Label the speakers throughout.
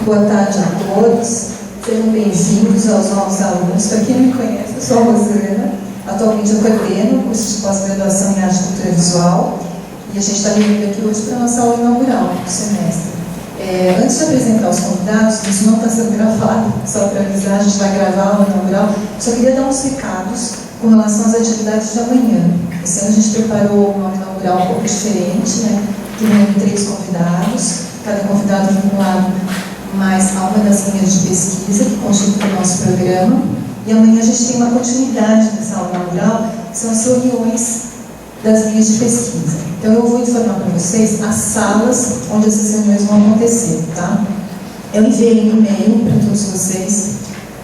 Speaker 1: Boa tarde a todos, sejam bem-vindos aos novos alunos. Para quem não me conhece, eu sou a Rosana, atualmente eu coordeno o curso de pós-graduação em arte e cultura visual e a gente está vindo aqui hoje para a nossa aula inaugural do semestre. Antes de apresentar os convidados, isso não está sendo gravado, só para avisar, a gente vai gravar a aula inaugural, só queria dar uns recados com relação às atividades de amanhã. Esse ano a gente preparou uma aula inaugural um pouco diferente, né? Que vem 3 convidados, cada convidado vinculado mais a uma das linhas de pesquisa que constitui o nosso programa. E amanhã a gente tem uma continuidade dessa aula inaugural, que são as reuniões das linhas de pesquisa. Então eu vou informar para vocês as salas onde essas reuniões vão acontecer, tá? Eu enviei um e-mail para todos vocês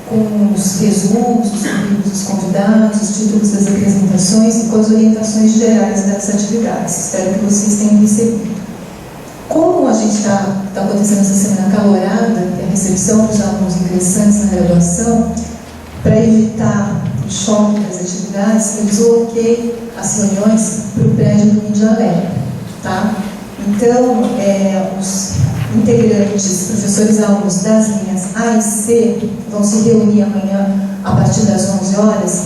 Speaker 1: com os resumos, os currículos dos convidados, os títulos das apresentações e com as orientações gerais dessas atividades. Espero que vocês tenham recebido. Como a gente está acontecendo essa semana calorada, que é a recepção dos alunos ingressantes na graduação, para evitar o choque das atividades, eu desloquei as reuniões para o prédio do Mídia Lab, tá? Então, os integrantes, professores e alunos das linhas A e C vão se reunir amanhã a partir das 11 horas,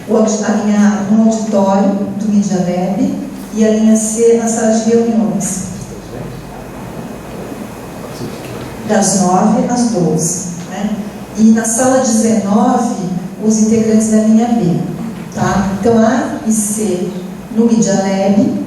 Speaker 1: a linha A no auditório do Mídia Lab e a linha C na sala de reuniões, das 9 às 12. Né? E na sala 19, os integrantes da linha B. Tá? Então, A e C no Media Lab.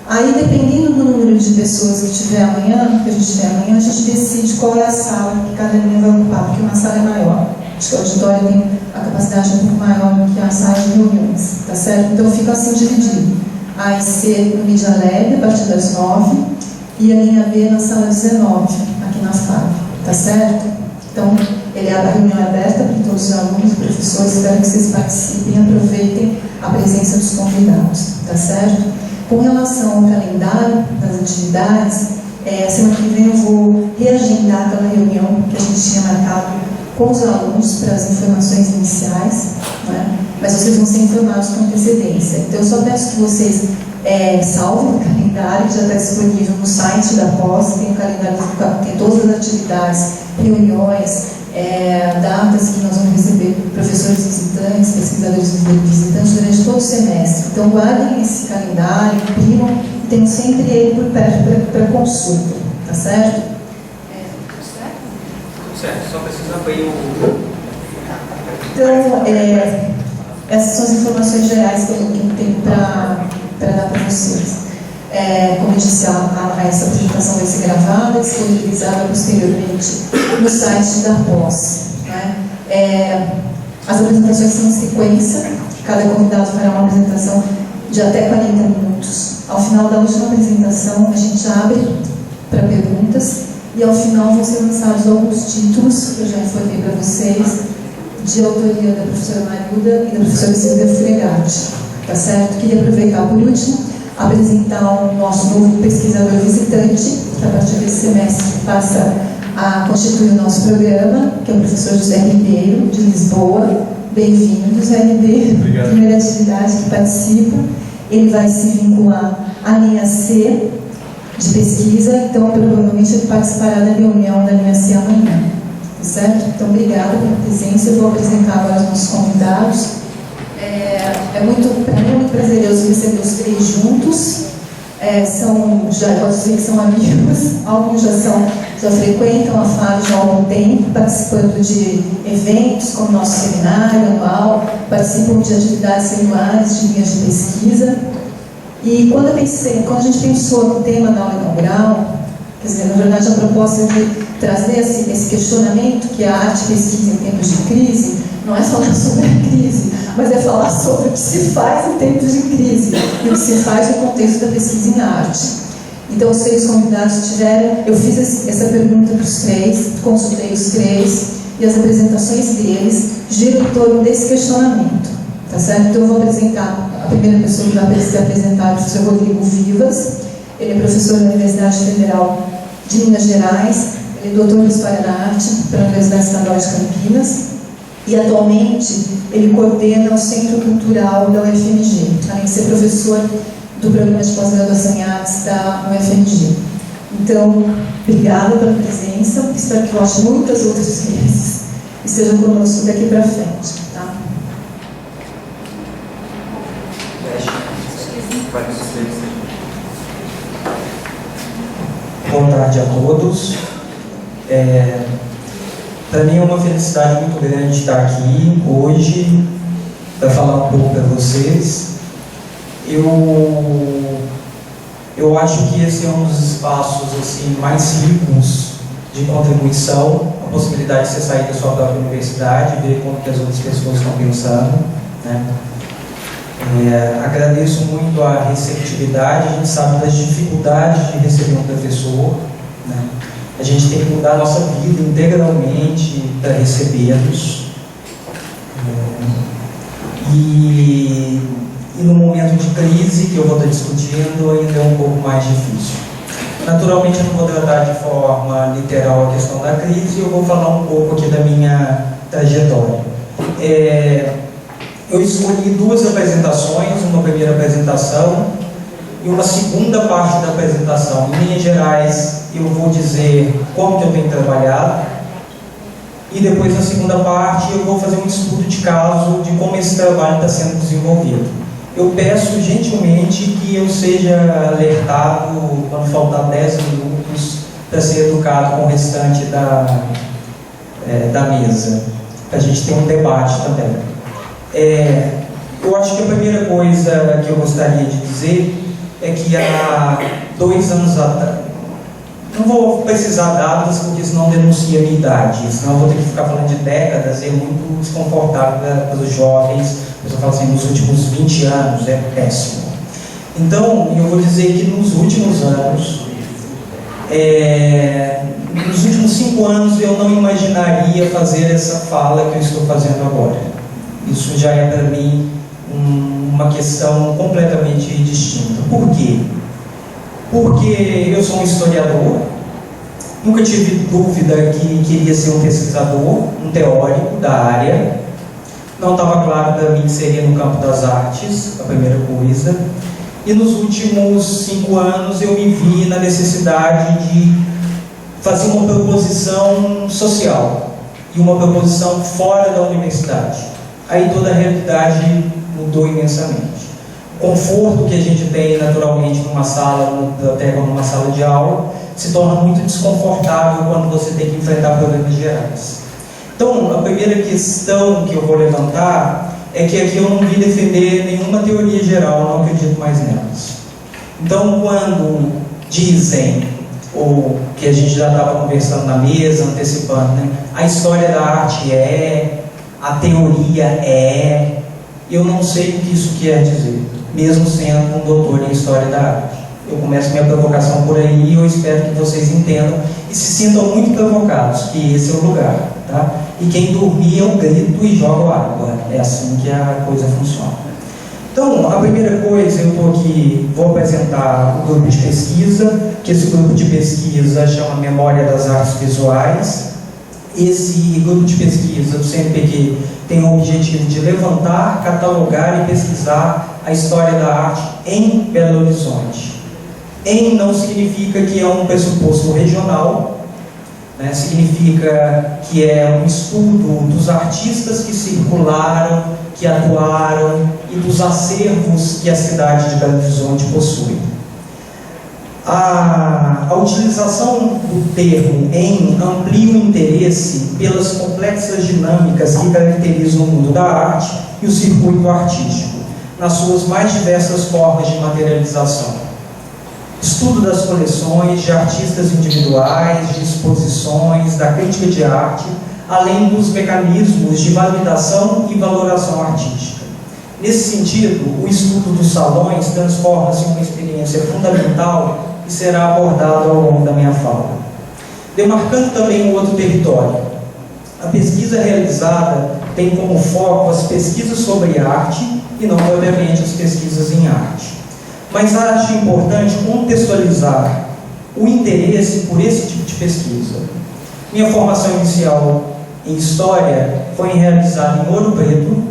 Speaker 1: Aí, dependendo do número de pessoas que tiver amanhã, que a gente tiver amanhã, a gente decide qual é a sala que cada linha vai ocupar, porque uma sala é maior. Acho que o auditório tem a capacidade um pouco maior que a sala de reuniões, tá certo? Então, fica assim dividido. A e C no Media Lab, a partir das 9, e a linha B na sala 19, aqui na FAB, tá certo? Então, a reunião é aberta para todos os alunos e professores, espero que vocês participem e aproveitem a presença dos convidados, tá certo? Com relação ao calendário das atividades, semana que vem eu vou reagendar aquela reunião que a gente tinha marcado com os alunos para as informações iniciais, né? Mas vocês vão ser informados com antecedência. Então, eu só peço que vocês salvem o calendário, que já está disponível no site da pós, tem o calendário, tem todas as atividades, reuniões, datas que nós vamos receber professores visitantes, pesquisadores visitantes durante todo o semestre. Então, guardem esse calendário, imprimam e tenham sempre ele por perto para consulta, tá certo?
Speaker 2: Certo, só precisa abrir o...
Speaker 1: Então, essas são as informações gerais que eu tenho para dar para vocês. Como eu disse, essa apresentação vai ser gravada e disponibilizada posteriormente no site da pós. Né? As apresentações são em sequência, cada convidado fará uma apresentação de até 40 minutos. Ao final da última apresentação, a gente abre para perguntas e ao final vão ser lançados alguns títulos que eu já informei para vocês, de autoria da professora Marilda e da professora Silvia Fregatti. Tá certo? Queria aproveitar por último, apresentar o nosso novo pesquisador visitante, que a partir desse semestre passa a constituir o nosso programa, que é o professor José Ribeiro, de Lisboa. Bem-vindo, José Ribeiro.
Speaker 3: Obrigado.
Speaker 1: Primeira atividade que participa. Ele vai se vincular à linha C de pesquisa, então provavelmente ele participará da reunião da linha C amanhã. Tá certo? Então, obrigada pela presença. Eu vou apresentar agora os nossos convidados. Para mim é muito prazeroso receber os 3 juntos. Já posso dizer que são amigos, alguns já frequentam a FAB já há algum tempo, participando de eventos como nosso seminário anual, participam de atividades regulares de linhas de pesquisa. E quando a gente pensou no tema da aula inaugural, quer dizer, na verdade a proposta de trazer esse questionamento que a arte pesquisa em tempos de crise, não é falar sobre a crise, mas é falar sobre o que se faz em tempos de crise e o que se faz no contexto da pesquisa em arte. Então, os 3 convidados tiveram, eu fiz essa pergunta para os 3, consultei os 3 e as apresentações deles giram em torno desse questionamento, tá certo? Então, eu vou apresentar, a primeira pessoa que vai se apresentar é o professor Rodrigo Vivas. Ele é professor da Universidade Federal de Minas Gerais, ele é doutor em História da Arte pela Universidade Estadual de Campinas e atualmente ele coordena o Centro Cultural da UFMG, além de ser professor do programa de pós-graduação em artes da UFMG. Então, obrigada pela presença, espero que volte muitas outras vezes e seja conosco daqui para frente, tá?
Speaker 3: Boa tarde a todos. Para mim é uma felicidade muito grande estar aqui hoje para falar um pouco para vocês. Eu acho que esse é um dos espaços assim, mais ricos de contribuição, a possibilidade de você sair da sua própria universidade, ver como que as outras pessoas estão pensando, né? Agradeço muito a receptividade. A gente sabe das dificuldades de receber um professor, né? A gente tem que mudar a nossa vida integralmente para recebê-los. E no momento de crise que eu vou estar discutindo, ainda é um pouco mais difícil. Naturalmente, eu não vou tratar de forma literal a questão da crise, eu vou falar um pouco aqui da minha trajetória. Eu escolhi duas apresentações, uma primeira apresentação e uma segunda parte da apresentação. Em linhas gerais, eu vou dizer como que eu tenho trabalhado, e depois, na segunda parte, eu vou fazer um estudo de caso de como esse trabalho está sendo desenvolvido. Eu peço gentilmente que eu seja alertado quando faltar 10 minutos para ser educado com o restante da mesa, para a gente ter um debate também. Eu acho que a primeira coisa que eu gostaria de dizer é que há 2 anos atrás, não vou precisar datas porque senão denuncia a minha idade, senão eu vou ter que ficar falando de décadas, é muito desconfortável para os jovens. A pessoa fala assim, nos últimos 20 anos, é péssimo. Então, eu vou dizer que nos últimos anos, nos últimos 5 anos, eu não imaginaria fazer essa fala que eu estou fazendo agora. Isso já é para mim uma questão completamente distinta. Por quê? Porque eu sou um historiador, nunca tive dúvida que queria ser um pesquisador, um teórico da área. Não estava claro para mim que seria no campo das artes, a primeira coisa. E nos últimos 5 anos eu me vi na necessidade de fazer uma proposição social e uma proposição fora da universidade. Aí toda a realidade mudou imensamente. O conforto que a gente tem naturalmente numa sala, numa biblioteca ou numa sala de aula, se torna muito desconfortável quando você tem que enfrentar problemas gerais. Então, a primeira questão que eu vou levantar é que aqui eu não vim defender nenhuma teoria geral, não acredito mais nelas. Então, quando dizem, ou que a gente já estava conversando na mesa, antecipando, né, a história da arte a teoria eu não sei o que isso quer dizer, mesmo sendo um doutor em História da Arte. Eu começo minha provocação por aí e eu espero que vocês entendam e se sintam muito provocados, que esse é o lugar, tá? E quem dormir eu grito e jogo água. É assim que a coisa funciona. Então, a primeira coisa, eu estou aqui, vou apresentar o grupo de pesquisa, que esse grupo de pesquisa chama Memória das Artes Visuais. Esse grupo de pesquisa do CNPq tem o objetivo de levantar, catalogar e pesquisar a história da arte em Belo Horizonte. Em não significa que é um pressuposto regional, né? Significa que é um estudo dos artistas que circularam, que atuaram e dos acervos que a cidade de Belo Horizonte possui. A utilização do termo em amplia o interesse pelas complexas dinâmicas que caracterizam o mundo da arte e o circuito artístico, nas suas mais diversas formas de materialização. Estudo das coleções, de artistas individuais, de exposições, da crítica de arte, além dos mecanismos de validação e valoração artística. Nesse sentido, o estudo dos salões transforma-se em uma experiência fundamental e será abordado ao longo da minha fala. Demarcando também um outro território. A pesquisa realizada tem como foco as pesquisas sobre arte e não propriamente as pesquisas em arte. Mas acho importante contextualizar o interesse por esse tipo de pesquisa. Minha formação inicial em História foi realizada em Ouro Preto,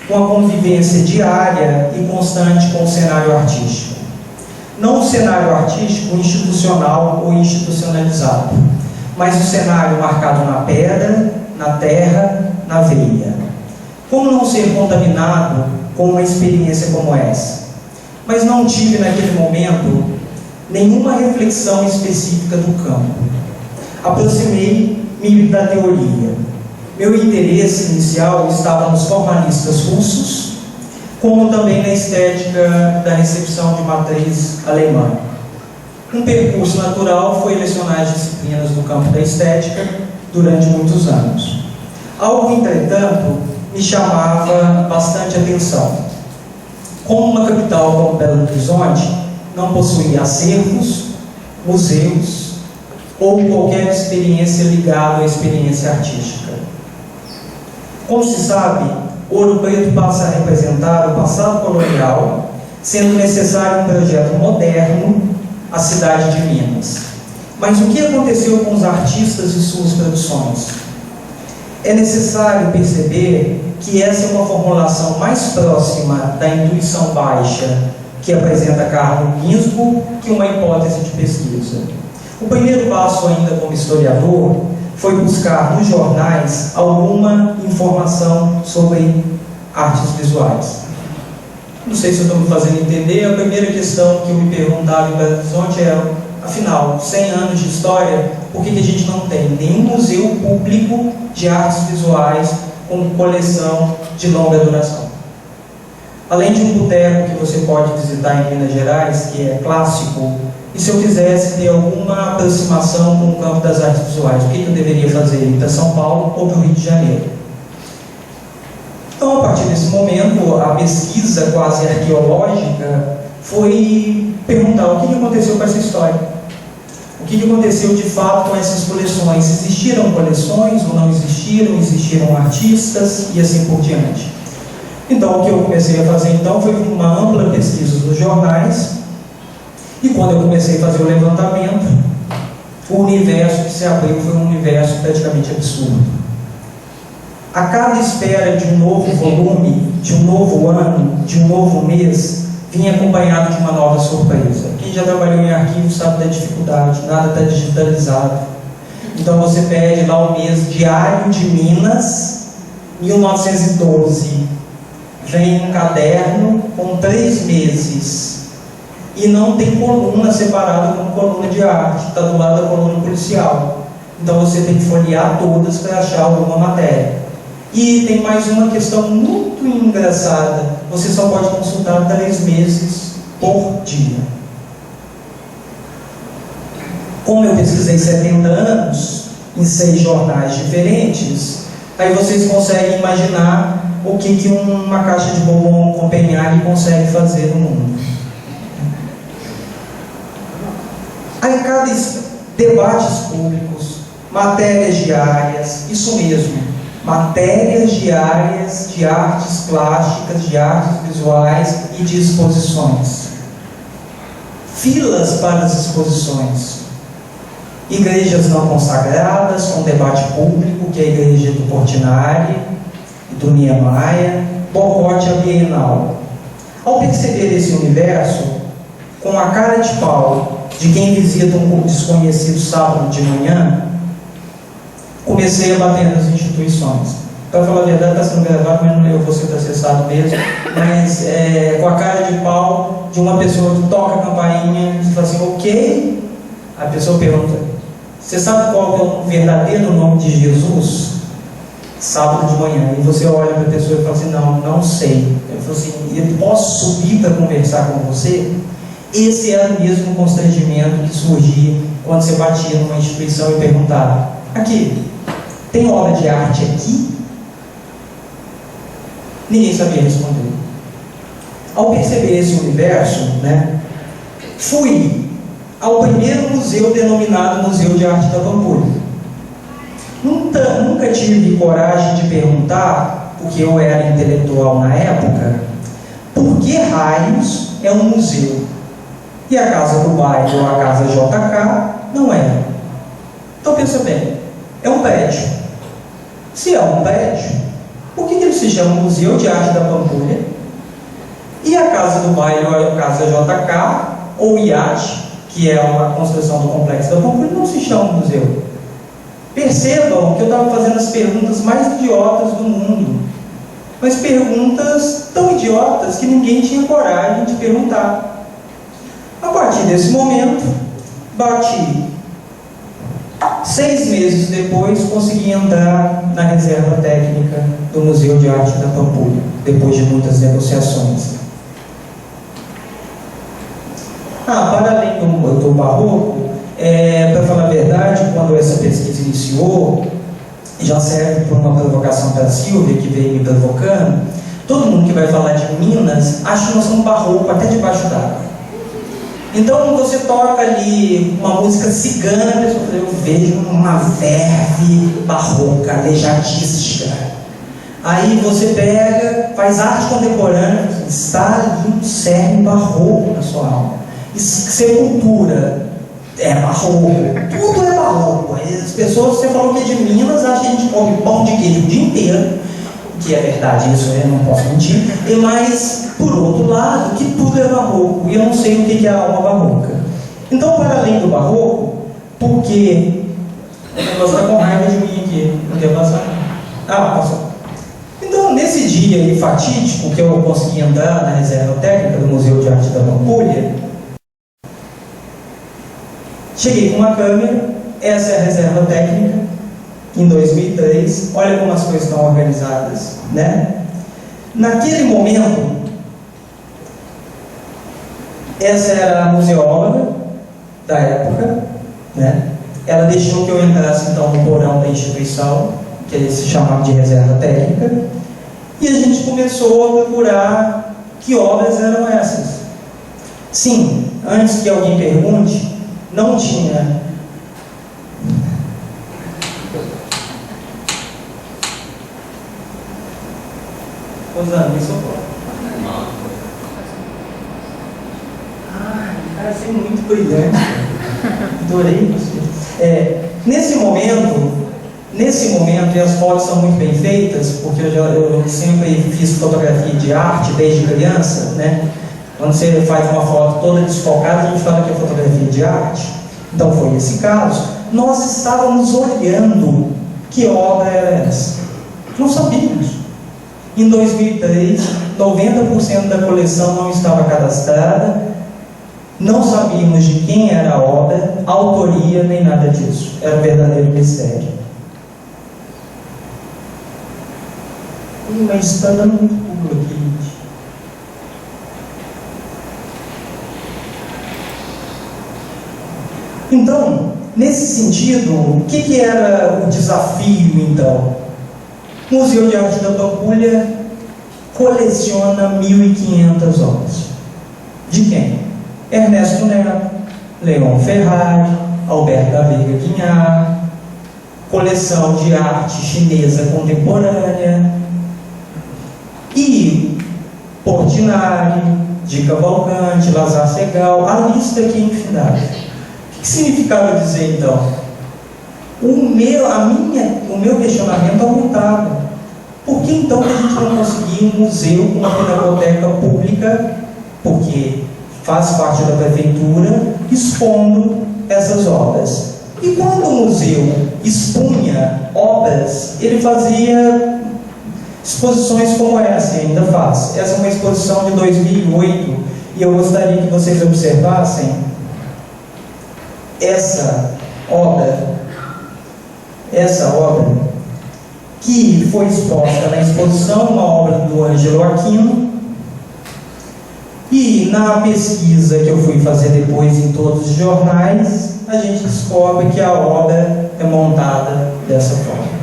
Speaker 3: com a convivência diária e constante com o cenário artístico. Não o cenário artístico institucional ou institucionalizado, mas o cenário marcado na pedra, na terra, na veia. Como não ser contaminado com uma experiência como essa? Mas não tive naquele momento nenhuma reflexão específica do campo. Aproximei-me da teoria. Meu interesse inicial estava nos formalistas russos, como também na estética da recepção de matriz alemã. Um percurso natural foi lecionar as disciplinas do campo da estética durante muitos anos. Algo, entretanto, me chamava bastante atenção. Como uma capital como Belo Horizonte não possuía acervos, museus ou qualquer experiência ligada à experiência artística. Como se sabe, Ouro Preto passa a representar o passado colonial, sendo necessário um projeto moderno, a cidade de Minas. Mas o que aconteceu com os artistas e suas produções? É necessário perceber que essa é uma formulação mais próxima da intuição baixa que apresenta Carlo Ginzburg que uma hipótese de pesquisa. O primeiro passo, ainda como historiador, foi buscar nos jornais alguma informação sobre artes visuais. Não sei se eu estou me fazendo entender. A primeira questão que eu me perguntava em Belo Horizonte era, afinal, 100 anos de história, por que a gente não tem nenhum museu público de artes visuais com coleção de longa duração? Além de um boteco que você pode visitar em Minas Gerais, que é clássico, e se eu quisesse ter alguma aproximação com o campo das artes visuais, o que eu deveria fazer? Ir para São Paulo ou para o Rio de Janeiro? Então, a partir desse momento, a pesquisa quase arqueológica foi perguntar o que aconteceu com essa história. O que aconteceu de fato com essas coleções? Existiram coleções ou não existiram? Existiram artistas e assim por diante. Então, o que eu comecei a fazer então foi uma ampla pesquisa dos jornais. E quando eu comecei a fazer o levantamento, o universo que se abriu foi um universo praticamente absurdo. A cada espera de um novo volume, de um novo ano, de um novo mês, vinha acompanhado de uma nova surpresa. Quem já trabalhou em arquivo sabe da dificuldade, nada está digitalizado. Então você pede lá o mês diário de Minas, 1912. Vem um caderno com 3 meses. E não tem coluna separada como coluna de arte, está do lado da coluna policial. Então você tem que folhear todas para achar alguma matéria. E tem mais uma questão muito engraçada: você só pode consultar 3 meses por dia. Como eu pesquisei 70 anos em 6 jornais diferentes, aí vocês conseguem imaginar o que uma caixa de bombom Copenhague consegue fazer no mundo. Aí cada debates públicos, matérias diárias, isso mesmo, matérias diárias de artes plásticas, de artes visuais e de exposições. Filas para as exposições. Igrejas não consagradas, com debate público, que é a igreja do Portinari, do Niemeyer, boicote à Bienal. Ao perceber esse universo, com a cara de pau de quem visita um desconhecido sábado de manhã, comecei a bater nas instituições. Para falar a verdade, está sendo gravado, mas não eu vou ser processado mesmo. Mas com a cara de pau de uma pessoa que toca a campainha e fala assim, ok. A pessoa pergunta, você sabe qual é o verdadeiro nome de Jesus? Sábado de manhã. E você olha para a pessoa e fala assim, não sei. Eu falo assim, eu posso subir para conversar com você? Esse era o mesmo constrangimento que surgia quando você batia numa instituição e perguntava, aqui, tem obra de arte aqui? Ninguém sabia responder. Ao perceber esse universo, fui ao primeiro museu denominado Museu de Arte da Pampulha. Nunca tive coragem de perguntar, porque eu era intelectual na época, por que raios é um museu? E a Casa do Bairro ou a Casa JK não era. Então pensa bem, é um prédio. Se é um prédio, por que ele se chama Museu de Arte da Pampulha? E a Casa do Bairro ou a Casa JK ou iate, que é a construção do complexo da Pampulha, não se chama museu. Percebam que eu estava fazendo as perguntas mais idiotas do mundo, mas perguntas tão idiotas que ninguém tinha coragem de perguntar. A partir desse momento, bati. 6 meses depois, consegui entrar na reserva técnica do Museu de Arte da Pampulha, depois de muitas negociações. Para além do barroco, para falar a verdade, quando essa pesquisa iniciou, já serve por uma provocação da Silvia, que veio me provocando, todo mundo que vai falar de Minas acha que nós somos barroco até debaixo d'água. Então você toca ali uma música cigana, eu vejo uma verve barroca, aleijadística. Aí você pega, faz arte contemporânea, está ali um cerne barroco na sua alma. Sepultura é barroco, tudo é barroco. As pessoas, você falou que é de Minas, acham que a gente come pão de queijo o dia inteiro, que é verdade, isso eu não posso mentir, mas, por outro lado, que tudo é barroco, e eu não sei o que é a alma barroca. Então, para além do barroco, porque o negócio está com raiva de mim aqui, não quer passar? Passou. Então, nesse dia fatídico que eu consegui andar na reserva técnica do Museu de Arte da Pampulha, cheguei com uma câmera, essa é a reserva técnica, em 2003, olha como as coisas estão organizadas, né? Naquele momento, essa era a museóloga da época, né? Ela deixou que eu entrasse então no porão da instituição, que eles se chamavam de reserva técnica, e a gente começou a procurar que obras eram essas. Sim, antes que alguém pergunte, não tinha Rosana, isso cara, você é muito brilhante. Adorei você. Nesse momento, e as fotos são muito bem feitas, porque eu sempre fiz fotografia de arte desde criança, né? Quando você faz uma foto toda desfocada, a gente fala que é fotografia de arte. Então foi esse caso. Nós estávamos olhando que obra era essa. Não sabíamos. Em 2003, 90% da coleção não estava cadastrada, não sabíamos de quem era a obra, autoria, nem nada disso. Era um verdadeiro mistério. Mas está dando muito pulo aqui, gente. Então, nesse sentido, o que era o desafio, então? O Museu de Arte da Pampulha coleciona 1.500 obras. De quem? Ernesto Neto, Leon Ferrari, Alberto da Veiga Guignard, coleção de arte chinesa contemporânea, e Portinari, Di Cavalcanti, Lazar Segal, a lista aqui é infindável. O que significava dizer então? O meu questionamento aumentava. Por que então que a gente não conseguia um museu com uma pinacoteca pública, porque faz parte da prefeitura, expondo essas obras? E quando o museu expunha obras, ele fazia exposições como essa, e ainda faz. Essa é uma exposição de 2008, e eu gostaria que vocês observassem essa obra que foi exposta na exposição, uma obra do Ângelo Aquino, e na pesquisa que eu fui fazer depois em todos os jornais, a gente descobre que a obra é montada dessa forma.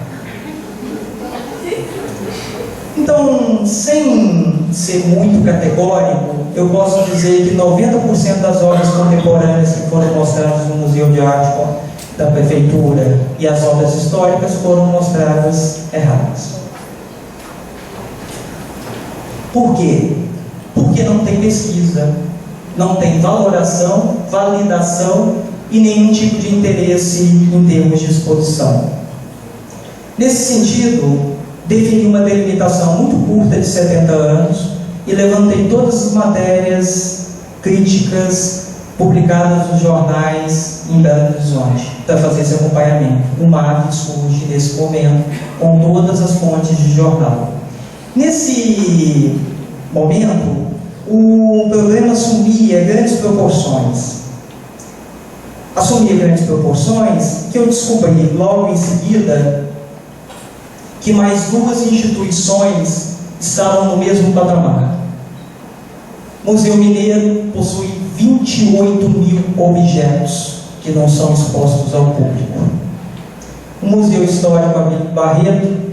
Speaker 3: Então, sem ser muito categórico, eu posso dizer que 90% das obras contemporâneas que foram mostradas no Museu de Arte da Prefeitura e as obras históricas foram mostradas erradas. Por quê? Porque não tem pesquisa, não tem valoração, validação e nenhum tipo de interesse em termos de exposição. Nesse sentido, defini uma delimitação muito curta de 70 anos e levantei todas as matérias críticas publicadas nos jornais em Belo Horizonte, para fazer esse acompanhamento. O MAV surge nesse momento, com todas as fontes de jornal. Nesse momento, o programa assumia grandes proporções. Que eu descobri logo em seguida que mais duas instituições estavam no mesmo patamar. O Museu Mineiro possui 28 mil objetos que não são expostos ao público. O Museu Histórico Abílio Barreto,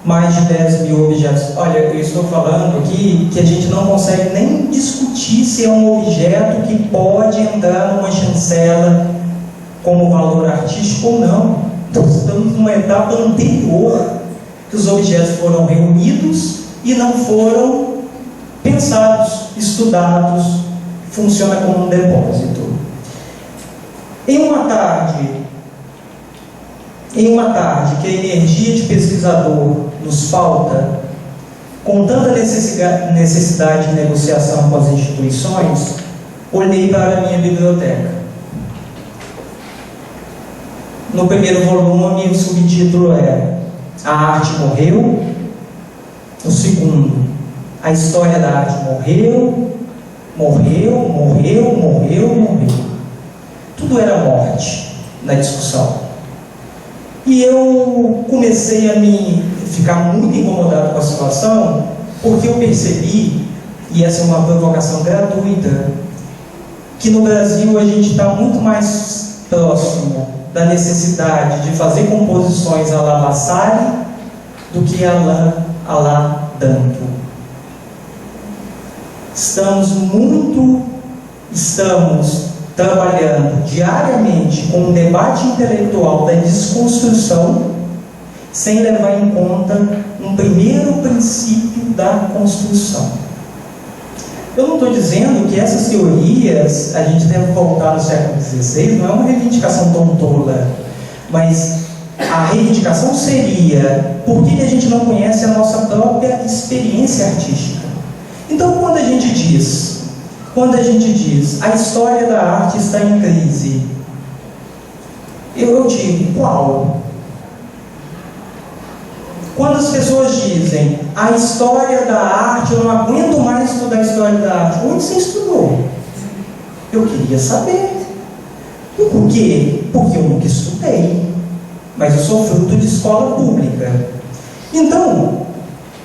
Speaker 3: mais de 10 mil objetos. Olha, eu estou falando aqui que a gente não consegue nem discutir se é um objeto que pode entrar numa chancela como valor artístico ou não. Então, estamos numa etapa anterior, que os objetos foram reunidos e não foram pensados, estudados, funciona como um depósito. Em uma tarde que a energia de pesquisador nos falta, com tanta necessidade de negociação com as instituições, olhei para a minha biblioteca. No primeiro volume, o subtítulo era A Arte Morreu. No segundo, a história da arte morreu. Tudo era morte na discussão. E eu comecei a me ficar muito incomodado com a situação, porque eu percebi, e essa é uma provocação gratuita, que no Brasil a gente está muito mais próximo da necessidade de fazer composições à la Vasari do que à la Danto. Estamos trabalhando diariamente com um debate intelectual da desconstrução, sem levar em conta um primeiro princípio da construção. Eu não estou dizendo que essas teorias a gente deve voltar no século XVI, não é uma reivindicação tão tola, mas a reivindicação seria: por que a gente não conhece a nossa própria experiência artística? Então, quando a gente diz a história da arte está em crise, eu digo, qual? Quando as pessoas dizem a história da arte, eu não aguento mais estudar a história da arte, onde você estudou? Eu queria saber. E por quê? Porque eu nunca estudei, mas eu sou fruto de escola pública. Então,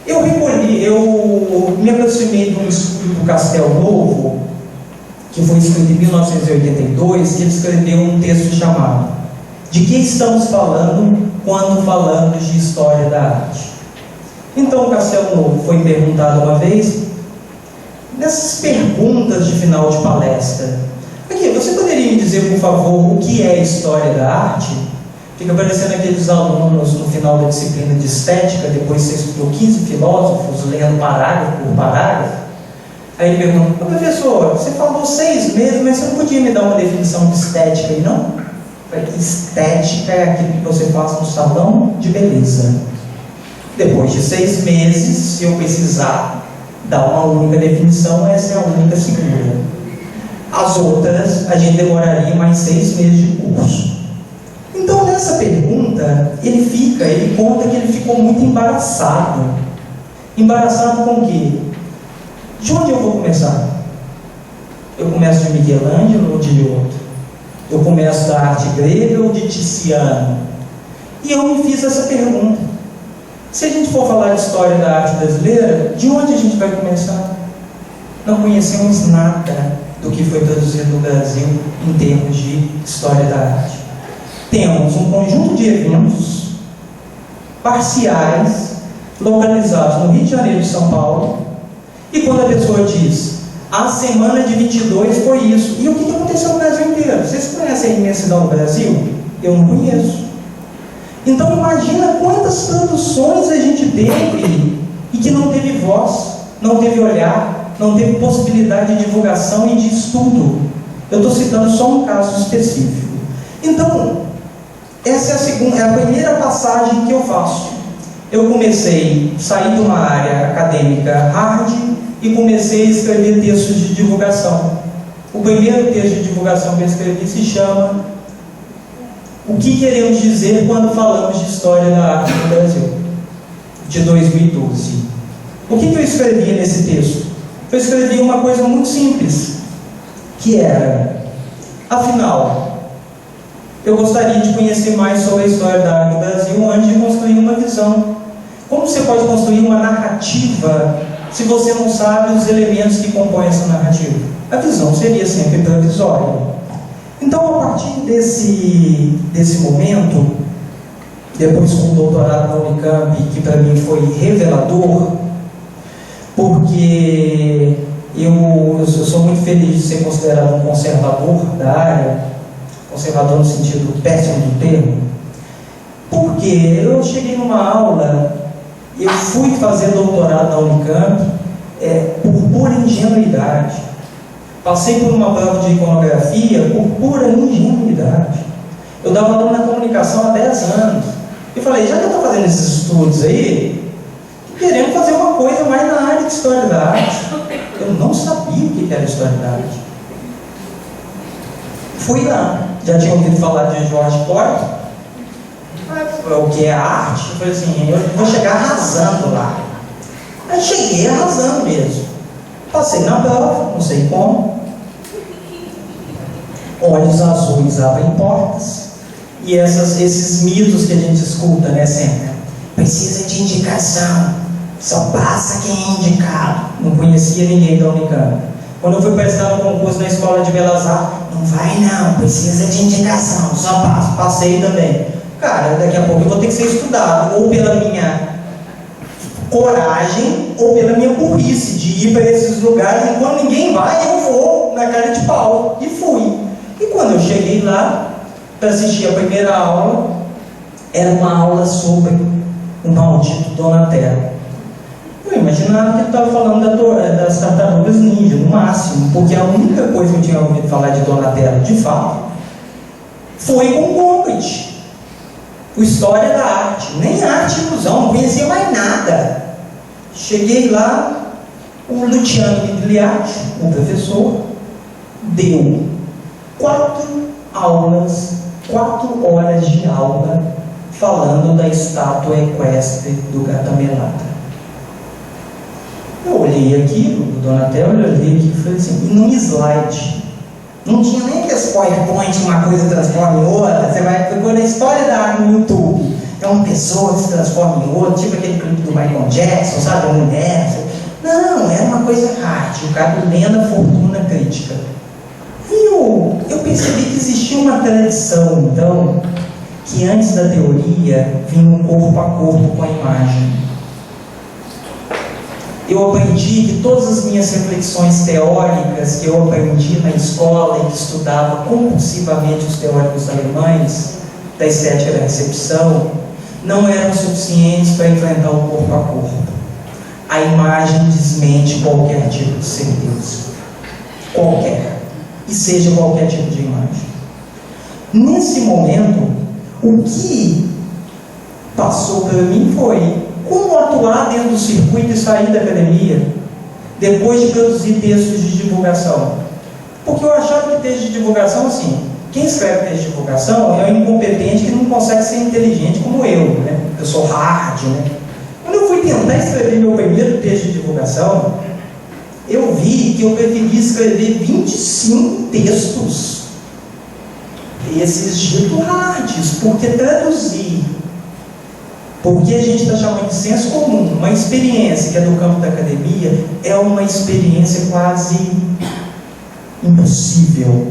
Speaker 3: eu me aproximei de um estudo do Castelo Novo, que foi escrito em 1982, que ele escreveu um texto chamado De que estamos falando quando falamos de história da arte? Então, o Castelo Novo foi perguntado uma vez, nessas perguntas de final de palestra: aqui, você poderia me dizer, por favor, o que é história da arte? Fica parecendo aqueles alunos no final da disciplina de estética, depois você estudou 15 filósofos, lendo parágrafo por parágrafo. Aí ele pergunta: professor, você falou 6 meses, mas você não podia me dar uma definição de estética aí, não? Eu falei: estética é aquilo que você faz no salão de beleza. Depois de 6 meses, se eu precisar dar uma única definição, essa é a única segura. As outras, a gente demoraria mais 6 meses de curso. Então, nessa pergunta, ele conta que ele ficou muito embaraçado. Embaraçado com o quê? De onde eu vou começar? Eu começo de Michelangelo ou de outro? Eu começo da arte grega ou de Tiziano? E eu me fiz essa pergunta. Se a gente for falar de história da arte brasileira, de onde a gente vai começar? Não conhecemos nada do que foi produzido no Brasil em termos de história da arte. Temos um conjunto de eventos parciais, localizados no Rio de Janeiro e São Paulo, e quando a pessoa diz, a semana de 22 foi isso, e o que aconteceu no Brasil inteiro? Vocês conhecem a imensidão do Brasil? Eu não conheço. Então imagina quantas produções a gente teve e que não teve voz, não teve olhar, não teve possibilidade de divulgação e de estudo. Eu estou citando só um caso específico. Então, essa é a primeira passagem que eu faço. Eu saí de uma área acadêmica hard e comecei a escrever textos de divulgação. O primeiro texto de divulgação que eu escrevi se chama O que queremos dizer quando falamos de história da arte no Brasil, de 2012. O que eu escrevi nesse texto? Eu escrevi uma coisa muito simples, que era: afinal, eu gostaria de conhecer mais sobre a história da arte no Brasil antes de construir uma visão. Como você pode construir uma narrativa se você não sabe os elementos que compõem essa narrativa? A visão seria sempre provisória. Então, a partir desse momento, depois com o doutorado na Unicamp, que para mim foi revelador, porque eu sou muito feliz de ser considerado um conservador da área, conservador no sentido péssimo do termo, porque eu cheguei numa aula, eu fui fazer doutorado na Unicamp por pura ingenuidade. Passei por uma prova de iconografia por pura ingenuidade. Eu dava aula na comunicação há 10 anos. E falei, já que eu estou fazendo esses estudos aí, querendo fazer uma coisa mais na área de história da arte. Eu não sabia o que era história da arte. Fui lá. Já tinha ouvido falar de George Porto, o que é a arte. Eu falei assim, eu vou chegar arrasando lá. Aí cheguei arrasando mesmo. Passei na prova, não sei como. Olhos azuis abrem portas. E esses mitos que a gente escuta, né, sempre. Precisa de indicação, só passa quem é indicado. Não conhecia ninguém da Unicamp. Quando eu fui prestar um concurso na Escola de Belas Artes, não vai não, precisa de indicação, só passo. Passei também. Cara, daqui a pouco eu vou ter que ser estudado, ou pela minha coragem, ou pela minha burrice de ir para esses lugares, e quando ninguém vai, eu vou na cara de pau. E fui. E quando eu cheguei lá, para assistir a primeira aula, era uma aula sobre o maldito Donatello. Eu imaginava que ele estava falando das tartarugas ninja, no máximo, porque a única coisa que eu tinha ouvido falar de Donatello, de fato, foi com Gombrich, o História da Arte. Nem arte e ilusão, não conhecia mais nada. Cheguei lá, o Luciano Migliatti, o professor, deu 4 horas de aula falando da estátua equestre do Gattamelata. Eu olhei aquilo, do Donatello, eu olhei aqui e falei assim, e num slide, não tinha nem aqueles PowerPoint, uma coisa transforma em outra, você vai procurar a história da arte no YouTube, é uma pessoa que se transforma em outra, tipo aquele clipe do Michael Jackson, sabe, uma mulher, não, era uma coisa hard, o cara lendo a fortuna crítica. E eu percebi que existia uma tradição, então, que antes da teoria vinha um corpo a corpo com a imagem. Eu aprendi que todas as minhas reflexões teóricas que eu aprendi na escola e que estudava compulsivamente os teóricos alemães da estética da recepção não eram suficientes para enfrentar o corpo a corpo. A imagem desmente qualquer tipo de certeza. Qualquer. E seja qualquer tipo de imagem. Nesse momento, o que passou para mim foi como atuar dentro do circuito e sair da academia depois de produzir textos de divulgação. Porque eu achava que texto de divulgação, assim, quem escreve texto de divulgação é um incompetente que não consegue ser inteligente como eu, né? Eu sou hard, né? Quando eu fui tentar escrever meu primeiro texto de divulgação, eu vi que eu preferia escrever 25 textos, esses dito hards, porque traduzir, porque a gente está chamando de senso comum, uma experiência que é do campo da academia, é uma experiência quase impossível.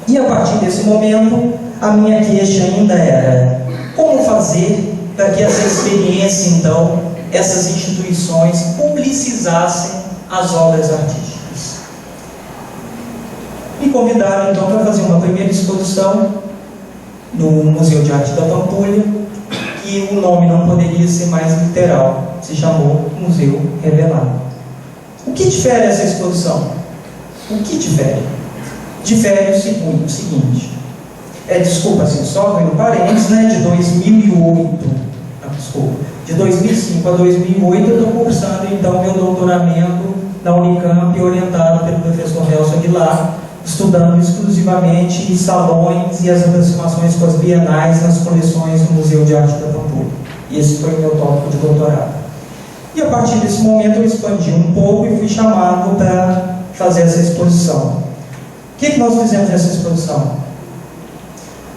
Speaker 3: E a partir desse momento, a minha queixa ainda era como fazer para que essa experiência, então, essas instituições publicizassem as obras artísticas. Me convidaram então para fazer uma primeira exposição no Museu de Arte da Pampulha, e o nome não poderia ser mais literal, se chamou Museu Revelado. O que difere essa exposição? O que difere? Difere o seguinte, desculpa, assim, só no parênteses, né, de 2008, de 2005 a 2008 eu estou cursando então meu doutoramento na Unicamp, orientado pelo professor Nelson Aguilar, estudando exclusivamente salões e as aproximações com as bienais nas coleções do Museu de Arte da Pampulha. Esse foi o meu tópico de doutorado. E a partir desse momento eu expandi um pouco e fui chamado para fazer essa exposição. O que nós fizemos nessa exposição?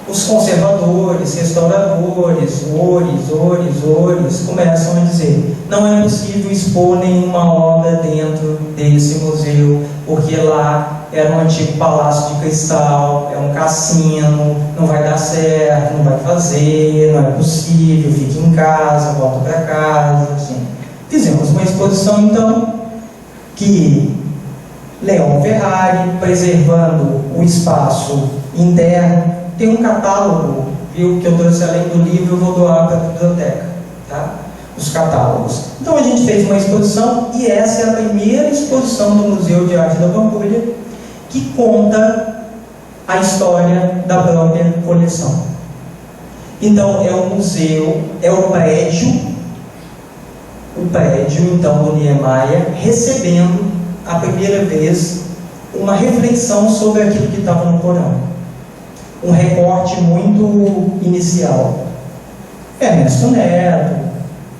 Speaker 3: Os conservadores, restauradores, ores, começam a dizer: não é possível expor nenhuma obra dentro desse museu, porque lá era um antigo palácio de cristal, é um cassino, não vai dar certo, não vai fazer, não é possível, fique em casa, volta para casa, assim. Fizemos uma exposição, então, que Leon Ferrari, preservando o espaço interno, tem um catálogo, viu, que eu trouxe além do livro, eu vou doar para a biblioteca, tá? Os catálogos. Então a gente fez uma exposição, e essa é a primeira exposição do Museu de Arte da Pampulha que conta a história da própria coleção. Então é o museu, é o prédio então do Niemeyer, recebendo a primeira vez uma reflexão sobre aquilo que estava no Corão. Um recorte muito inicial. Ernesto Neto,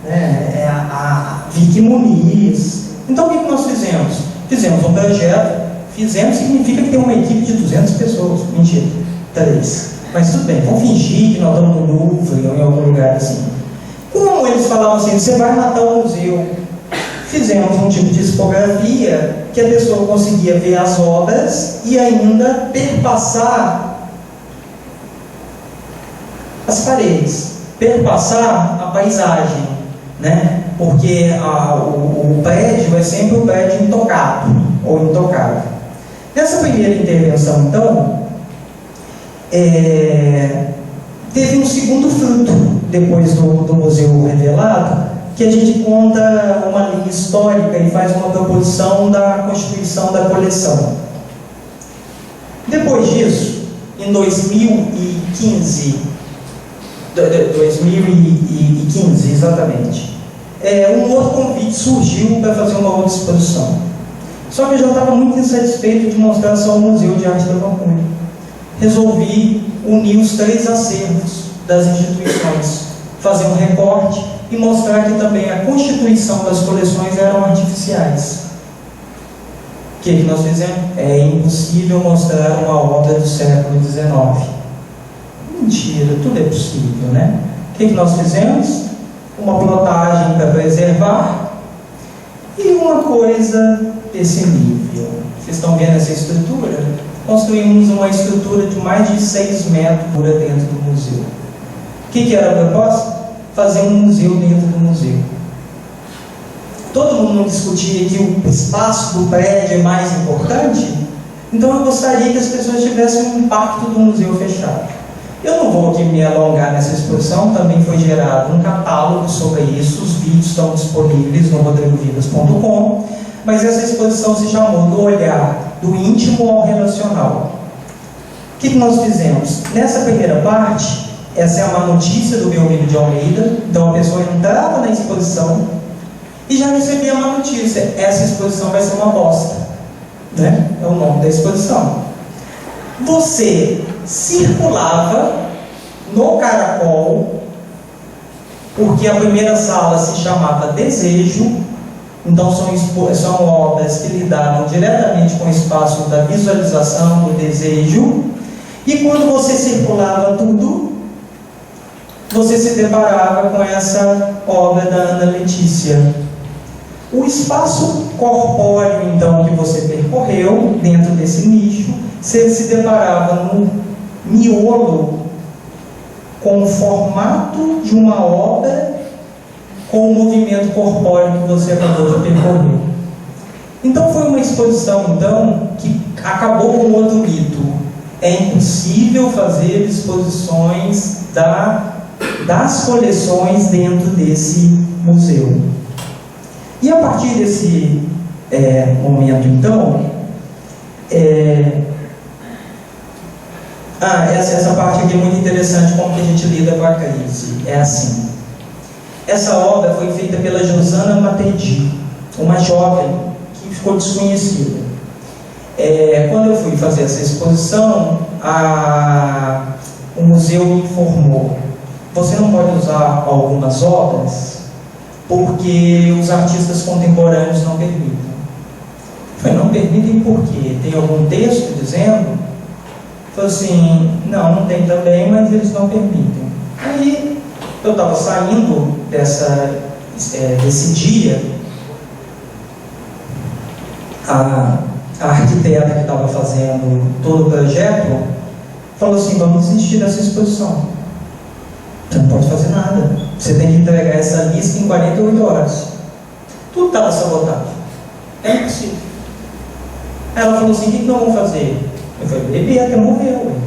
Speaker 3: né, a Vicky Muniz. Então o que nós fizemos? Fizemos um projeto. Fizemos significa que tem uma equipe de 200 pessoas. Mentira, 3. Mas tudo bem, vamos fingir que nós estamos no Louvre ou em algum lugar assim. Como eles falavam assim, você vai matar o museu? Fizemos um tipo de expografia que a pessoa conseguia ver as obras e ainda perpassar as paredes, perpassar a paisagem, né? Porque o prédio é sempre um prédio intocado ou intocável. Nessa primeira intervenção, então, teve um segundo fruto depois do museu revelado, que a gente conta uma linha histórica e faz uma proposição da constituição da coleção. Depois disso, em 2015 exatamente, um outro convite surgiu para fazer uma outra exposição. Só que eu já estava muito insatisfeito de mostrar só o Museu de Arte da Pampulha. Resolvi unir os 3 acervos das instituições, fazer um recorte e mostrar que também a constituição das coleções eram artificiais. O que nós fizemos? É impossível mostrar uma obra do século XIX. Mentira, tudo é possível, né? O que nós fizemos? Uma plotagem para preservar e uma coisa desse nível. Vocês estão vendo essa estrutura? Construímos uma estrutura de mais de 6 metros dentro do museu. O que era a proposta? Fazer um museu dentro do museu. Todo mundo discutia que o espaço do prédio é mais importante, então eu gostaria que as pessoas tivessem um impacto do museu fechado. Eu não vou aqui me alongar nessa exposição, também foi gerado um catálogo sobre isso, os vídeos estão disponíveis no rodrigovivas.com, mas essa exposição se chamou Do Olhar do Íntimo ao Relacional. O que nós fizemos? Nessa primeira parte, essa é uma notícia do Belmiro de Almeida, então a pessoa entrava na exposição e já recebia uma notícia: essa exposição vai ser uma bosta, né? É o nome da exposição. Você circulava no caracol, porque a primeira sala se chamava Desejo, então são obras que lidavam diretamente com o espaço da visualização, do desejo, e quando você circulava tudo, você se deparava com essa obra da Ana Letícia. O espaço corpóreo, então, que você percorreu dentro desse nicho, você se deparava no miolo com o formato de uma obra com o movimento corpóreo que você acabou de percorrer. Então foi uma exposição, então, que acabou com outro mito. É impossível fazer exposições das coleções dentro desse museu. E a partir desse momento, então, essa parte aqui é muito interessante, como que a gente lida com a crise. É assim: essa obra foi feita pela Josana Matedi, uma jovem que ficou desconhecida. Quando eu fui fazer essa exposição, o museu me informou: você não pode usar algumas obras porque os artistas contemporâneos não permitem. Eu falei: não permitem por quê? Tem algum texto dizendo? Eu falei assim: não tem também, mas eles não permitem. Aí eu estava saindo desse dia, a arquiteta que estava fazendo todo o projeto falou assim: vamos desistir dessa exposição, você não pode fazer nada, você tem que entregar essa lista em 48 horas. Tudo estava sabotado, é impossível. Aí ela falou assim: o que nós vamos fazer? Eu falei: beber até morrer. Ele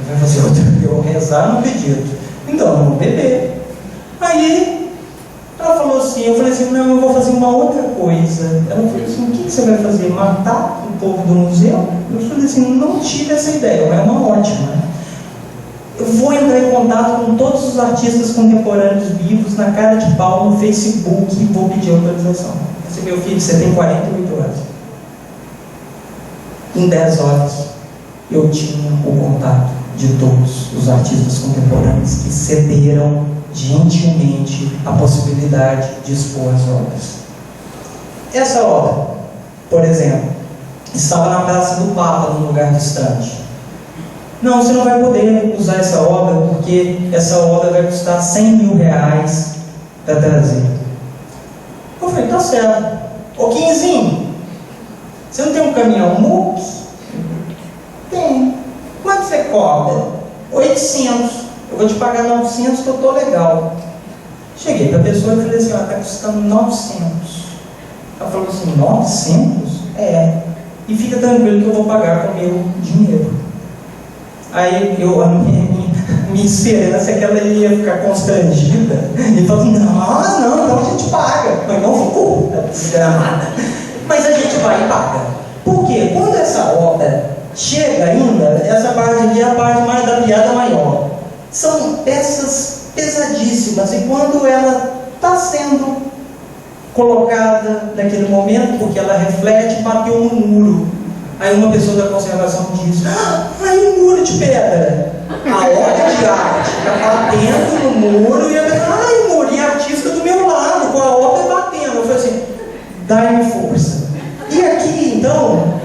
Speaker 3: vai fazer outra, eu rezar no pedido, então vamos beber. Aí ela falou assim, eu falei assim: não, eu vou fazer uma outra coisa. Ela falou assim: o que você vai fazer? Matar o povo do museu? Eu falei assim: não tive essa ideia, mas é uma ótima. Eu vou entrar em contato com todos os artistas contemporâneos vivos na cara de pau no Facebook e vou pedir autorização. Eu disse: meu filho, você tem 48 horas. Em 10 horas eu tinha o contato de todos os artistas contemporâneos que cederam gentilmente a possibilidade de expor as obras. Essa obra, por exemplo, estava na Praça do Papa, num lugar distante. Não, você não vai poder usar essa obra porque essa obra vai custar 100 mil reais para trazer. Eu falei: tá certo. Ô Quinzinho, você não tem um caminhão MUC? Tem. Quanto você cobra? 800. Eu vou te pagar 900 que eu estou legal. Cheguei para a pessoa e falei assim: ó, está custando 900. Ela falou assim: 900? É. E fica tranquilo que eu vou pagar com o meu dinheiro. Aí a minha esperança é que ela ia ficar constrangida e falou: não, então a gente paga. Mas não ficou desgramada. Mas a gente vai e paga. Por quê? Quando essa obra chega ainda, essa parte aqui é a parte mais da piada maior. São peças pesadíssimas, e quando ela está sendo colocada naquele momento, porque ela reflete, bateu no muro. Aí uma pessoa da conservação diz: aí um muro de pedra. A obra de arte está batendo no muro, e a pessoa: ai, o muro, e a artista do meu lado, com a obra batendo. Eu falei assim: dá-me força. E aqui, então,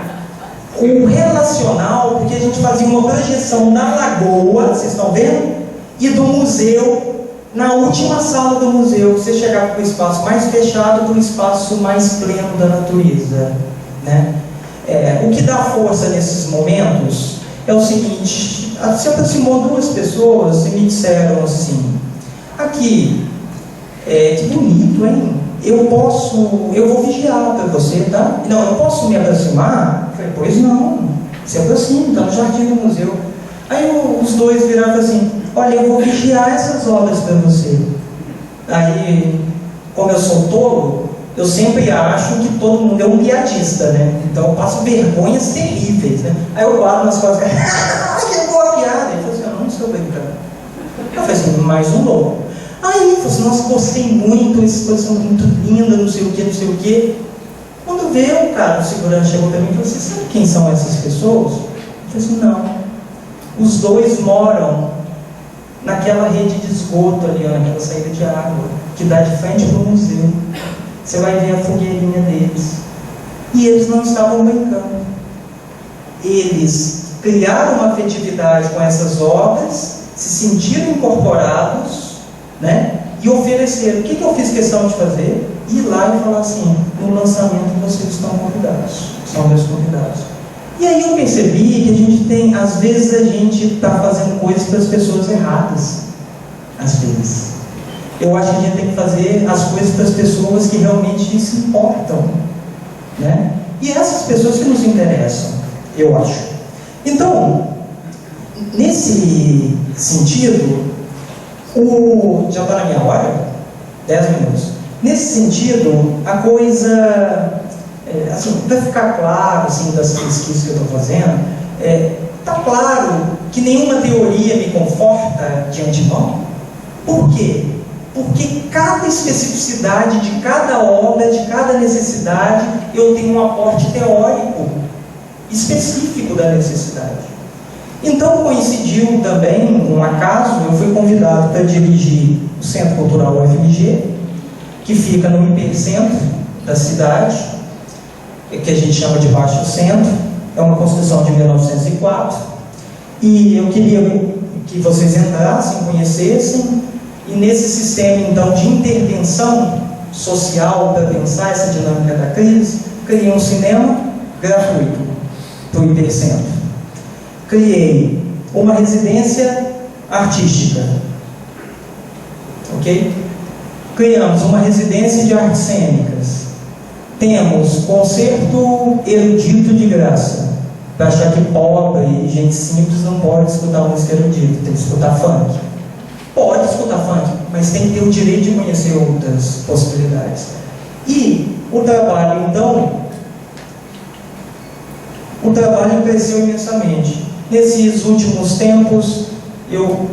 Speaker 3: o relacional, porque a gente fazia uma projeção na lagoa, vocês estão vendo? E do museu, na última sala do museu, você chegava para o espaço mais fechado, para o espaço mais pleno da natureza, né? O que dá força nesses momentos é o seguinte: se aproximou duas pessoas e me disseram assim: aqui, que bonito, hein? Eu vou vigiar para você, tá? Não, eu posso me aproximar? Eu falei: pois não, se aproxime, está no jardim do museu. Aí os dois viraram assim: olha, eu vou vigiar essas obras para você. Aí, como eu sou tolo, eu sempre acho que todo mundo é um piadista, né? Então eu passo vergonhas terríveis, né? Aí eu guardo nas costas: que boa piada. Ele falou assim: eu não estou brincando. Eu falei assim: mais um louco. Aí ele falou assim: nossa, gostei muito, essa exposição muito linda, não sei o que, não sei o que. Quando veio, o cara, o segurança chegou para mim e falou assim: sabe quem são essas pessoas? Eu falei assim: não. Os dois moram naquela rede de esgoto ali, ó, naquela saída de água, que dá de frente para o museu. Você vai ver a fogueirinha deles. E eles não estavam brincando. Eles criaram uma afetividade com essas obras, se sentiram incorporados, né? E ofereceram. O que eu fiz questão de fazer? Ir lá e falar assim: no lançamento vocês estão convidados, são meus convidados. E aí eu percebi que a gente tem, às vezes a gente está fazendo coisas para as pessoas erradas. Às vezes. Eu acho que a gente tem que fazer as coisas para as pessoas que realmente se importam, né? E essas pessoas que nos interessam, eu acho. Então, nesse sentido, já está na minha hora? 10 minutos. Nesse sentido, a coisa, assim, para ficar claro, assim, das pesquisas que eu estou fazendo, está claro que nenhuma teoria me conforta de antemão. Por quê? porque cada especificidade de cada obra, de cada necessidade, eu tenho um aporte teórico específico da necessidade. Então coincidiu também, um acaso, eu fui convidado para dirigir o Centro Cultural UFMG, que fica no hipercentro da cidade, que a gente chama de Baixo Centro. É uma construção de 1904, e eu queria que vocês entrassem, conhecessem, e nesse sistema então de intervenção social para pensar essa dinâmica da crise, criei um cinema gratuito para o hipercentro. Criei uma residência artística, ok? Criamos uma residência de artes cênicas. Temos concerto erudito de graça, para achar que pobre e gente simples não pode escutar música erudita, tem que escutar funk. Pode escutar funk, mas tem que ter o direito de conhecer outras possibilidades. E o trabalho, então, o trabalho cresceu imensamente. Nesses últimos tempos, eu,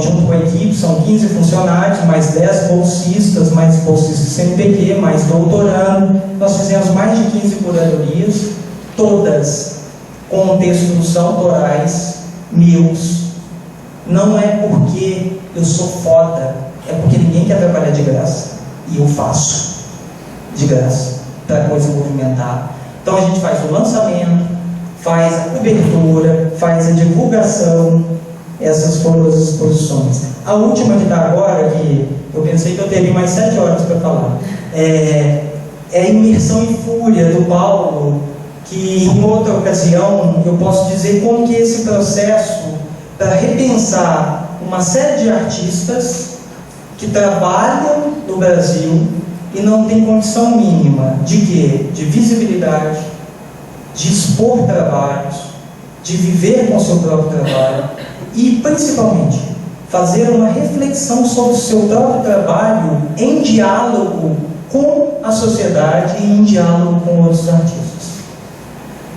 Speaker 3: junto com a equipe, são 15 funcionários, mais 10 bolsistas, mais bolsistas CNPq, mais doutorando. Nós fizemos mais de 15 curadorias, todas com textos autorais meus. Não é porque eu sou foda, é porque ninguém quer trabalhar de graça. E eu faço de graça, para a coisa movimentar. Então a gente faz o lançamento, faz a cobertura, faz a divulgação. Essas foram as exposições. A última que está agora, que eu pensei que eu teria mais 7 horas para falar, é a Imersão em Fúria, do Paulo, que em outra ocasião eu posso dizer como que esse processo para repensar uma série de artistas que trabalham no Brasil e não tem condição mínima de quê? De visibilidade, de expor trabalhos, de viver com o seu próprio trabalho e, principalmente, fazer uma reflexão sobre o seu próprio trabalho em diálogo com a sociedade e em diálogo com outros artistas.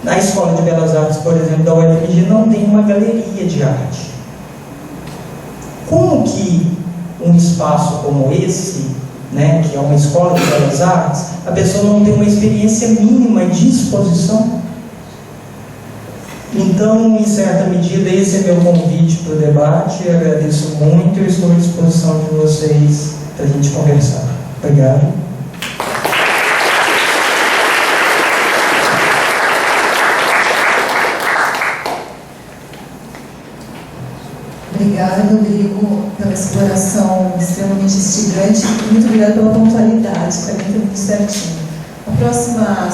Speaker 3: Na Escola de Belas Artes, por exemplo, da UFMG, não tem uma galeria de arte. Como que um espaço como esse, né, que é uma escola de belas artes, a pessoa não tem uma experiência mínima de exposição? Então, em certa medida, esse é meu convite para o debate. Eu agradeço muito e estou à disposição de vocês para a gente conversar. Obrigado.
Speaker 1: Obrigada, Rodrigo, pela exploração extremamente instigante. Muito obrigada pela pontualidade, para mim foi muito certinho. A próxima